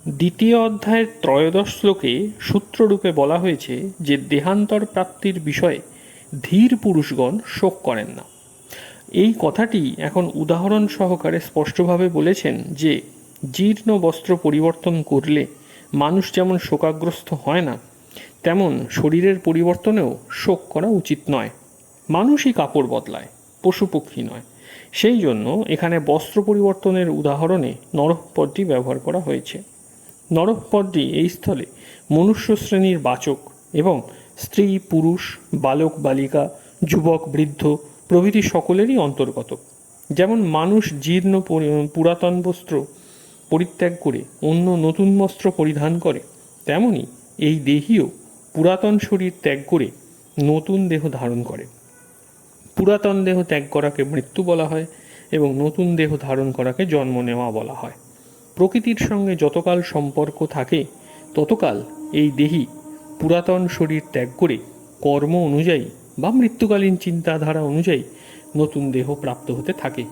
দ্বিতীয় অধ্যায়ের ত্রয়োদশ শ্লোকে সূত্ররূপে বলা হয়েছে যে দেহান্তর প্রাপ্তির বিষয়ে ধীর পুরুষগণ শোক করেন না। এই কথাটি এখন উদাহরণ সহকারে স্পষ্টভাবে বলেছেন যে জীর্ণ বস্ত্র পরিবর্তন করলে মানুষ যেমন শোকাগ্রস্ত হয় না, তেমন শরীরের পরিবর্তনেও শোক করা উচিত নয়। মানুষই কাপড় বদলায়, পশু পক্ষী নয়। সেই জন্য এখানে বস্ত্র পরিবর্তনের উদাহরণে নরঃপদটি ব্যবহার করা হয়েছে। নরঃপদটি এই স্থলে মনুষ্য শ্রেণীর বাচক এবং স্ত্রী পুরুষ, বালক বালিকা, যুবক বৃদ্ধ প্রভৃতি সকলেরই অন্তর্গত। যেমন মানুষ জীর্ণ পুরাতন বস্ত্র পরিত্যাগ করে অন্য নতুন বস্ত্র পরিধান করে, তেমনি এই দেহীও পুরাতন শরীর ত্যাগ করে নতুন দেহ ধারণ করে। পুরাতন দেহ ত্যাগ করাকে মৃত্যু বলা হয় এবং নতুন দেহ ধারণ করাকে জন্ম নেওয়া বলা হয়। প্রকৃতির সঙ্গে যতকাল সম্পর্ক থাকে ততকাল এই দেহী পুরাতন শরীর ত্যাগ করে কর্ম অনুযায়ী বা মৃত্যুকালীন চিন্তাধারা অনুযায়ী নতুন দেহ প্রাপ্ত হতে থাকে।